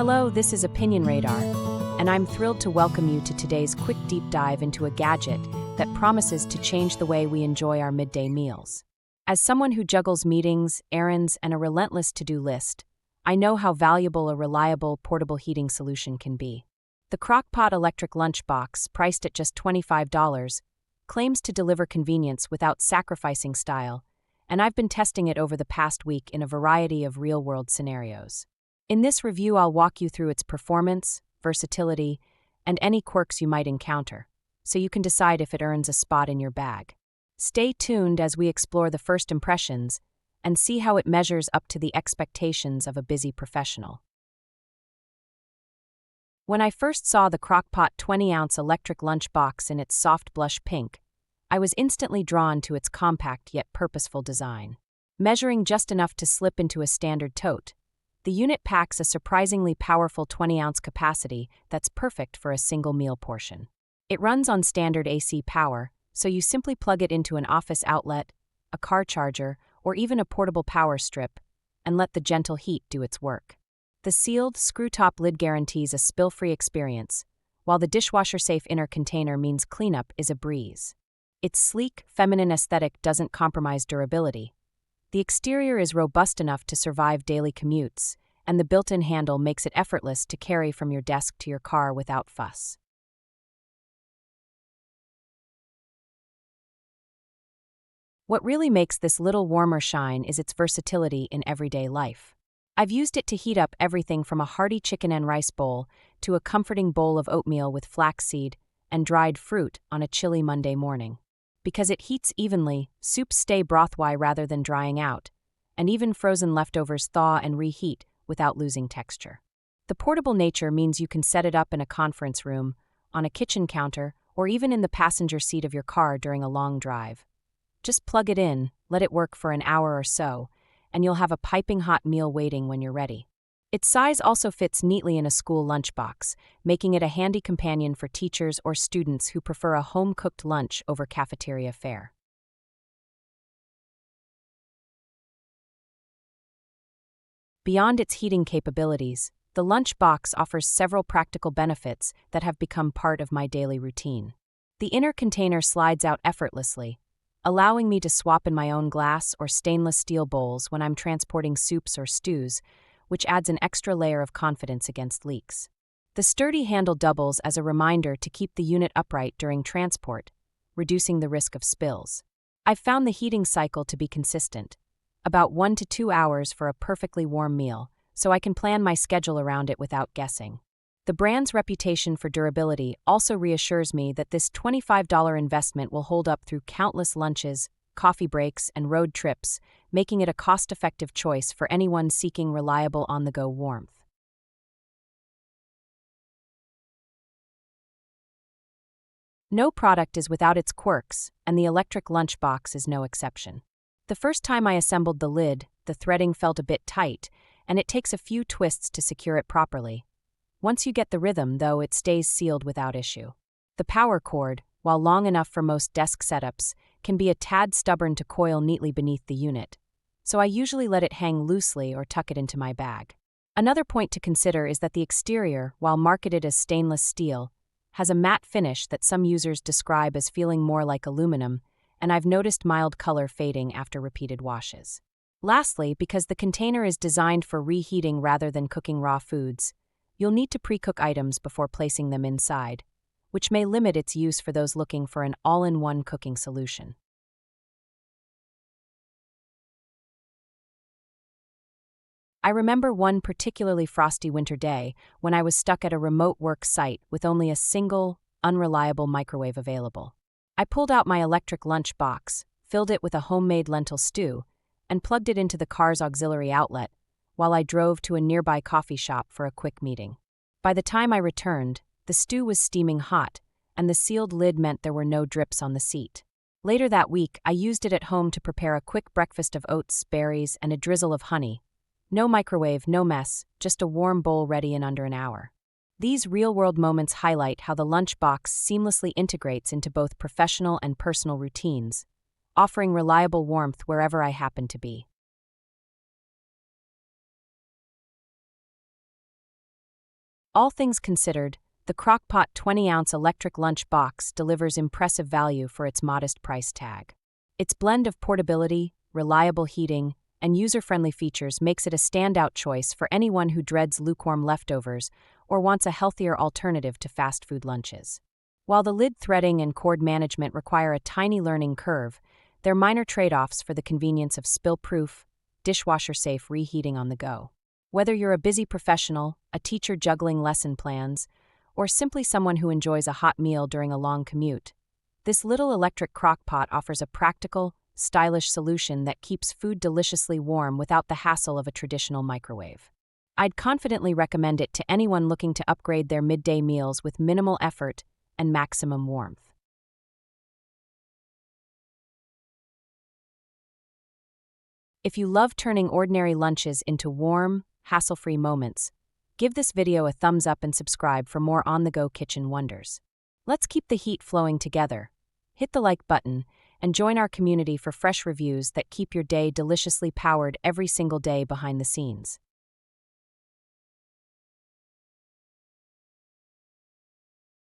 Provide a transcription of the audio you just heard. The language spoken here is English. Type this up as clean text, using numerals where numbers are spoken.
Hello, this is OpinionRadar, and I'm thrilled to welcome you to today's quick deep dive into a gadget that promises to change the way we enjoy our midday meals. As someone who juggles meetings, errands, and a relentless to-do list, I know how valuable a reliable, portable heating solution can be. The Crock-Pot Electric Lunch Box, priced at just $25, claims to deliver convenience without sacrificing style, and I've been testing it over the past week in a variety of real-world scenarios. In this review, I'll walk you through its performance, versatility, and any quirks you might encounter, so you can decide if it earns a spot in your bag. Stay tuned as we explore the first impressions and see how it measures up to the expectations of a busy professional. When I first saw the Crock-Pot 20-ounce electric lunch box in its soft blush pink, I was instantly drawn to its compact yet purposeful design. Measuring just enough to slip into a standard tote, the unit packs a surprisingly powerful 20-ounce capacity that's perfect for a single meal portion. It runs on standard AC power, so you simply plug it into an office outlet, a car charger, or even a portable power strip, and let the gentle heat do its work. The sealed, screw-top lid guarantees a spill-free experience, while the dishwasher-safe inner container means cleanup is a breeze. Its sleek, feminine aesthetic doesn't compromise durability. The exterior is robust enough to survive daily commutes, and the built-in handle makes it effortless to carry from your desk to your car without fuss. What really makes this little warmer shine is its versatility in everyday life. I've used it to heat up everything from a hearty chicken and rice bowl to a comforting bowl of oatmeal with flaxseed and dried fruit on a chilly Monday morning. Because it heats evenly, soups stay broth-y rather than drying out, and even frozen leftovers thaw and reheat without losing texture. The portable nature means you can set it up in a conference room, on a kitchen counter, or even in the passenger seat of your car during a long drive. Just plug it in, let it work for an hour or so, and you'll have a piping hot meal waiting when you're ready. Its size also fits neatly in a school lunchbox, making it a handy companion for teachers or students who prefer a home-cooked lunch over cafeteria fare. Beyond its heating capabilities, the lunchbox offers several practical benefits that have become part of my daily routine. The inner container slides out effortlessly, allowing me to swap in my own glass or stainless steel bowls when I'm transporting soups or stews, which adds an extra layer of confidence against leaks. The sturdy handle doubles as a reminder to keep the unit upright during transport, reducing the risk of spills. I've found the heating cycle to be consistent, about 1 to 2 hours for a perfectly warm meal, so I can plan my schedule around it without guessing. The brand's reputation for durability also reassures me that this $25 investment will hold up through countless lunches, coffee breaks, and road trips, making it a cost-effective choice for anyone seeking reliable on-the-go warmth. No product is without its quirks, and the electric lunchbox is no exception. The first time I assembled the lid, the threading felt a bit tight, and it takes a few twists to secure it properly. Once you get the rhythm, though, it stays sealed without issue. The power cord, while long enough for most desk setups, can be a tad stubborn to coil neatly beneath the unit, so I usually let it hang loosely or tuck it into my bag. Another point to consider is that the exterior, while marketed as stainless steel, has a matte finish that some users describe as feeling more like aluminum, and I've noticed mild color fading after repeated washes. Lastly, because the container is designed for reheating rather than cooking raw foods, you'll need to pre-cook items before placing them inside, which may limit its use for those looking for an all-in-one cooking solution. I remember one particularly frosty winter day when I was stuck at a remote work site with only a single, unreliable microwave available. I pulled out my electric lunch box, filled it with a homemade lentil stew, and plugged it into the car's auxiliary outlet while I drove to a nearby coffee shop for a quick meeting. By the time I returned, the stew was steaming hot, and the sealed lid meant there were no drips on the seat. Later that week, I used it at home to prepare a quick breakfast of oats, berries, and a drizzle of honey. No microwave, no mess, just a warm bowl ready in under an hour. These real-world moments highlight how the lunchbox seamlessly integrates into both professional and personal routines, offering reliable warmth wherever I happen to be. All things considered, the Crock-Pot 20-ounce electric lunch box delivers impressive value for its modest price tag. Its blend of portability, reliable heating, and user-friendly features makes it a standout choice for anyone who dreads lukewarm leftovers or wants a healthier alternative to fast food lunches. While the lid threading and cord management require a tiny learning curve, they're minor trade-offs for the convenience of spill-proof, dishwasher-safe reheating on the go. Whether you're a busy professional, a teacher juggling lesson plans, or simply someone who enjoys a hot meal during a long commute, this little electric crock-pot offers a practical, stylish solution that keeps food deliciously warm without the hassle of a traditional microwave. I'd confidently recommend it to anyone looking to upgrade their midday meals with minimal effort and maximum warmth. If you love turning ordinary lunches into warm, hassle-free moments, give this video a thumbs up and subscribe for more on-the-go kitchen wonders. Let's keep the heat flowing together. Hit the like button and join our community for fresh reviews that keep your day deliciously powered every single day behind the scenes.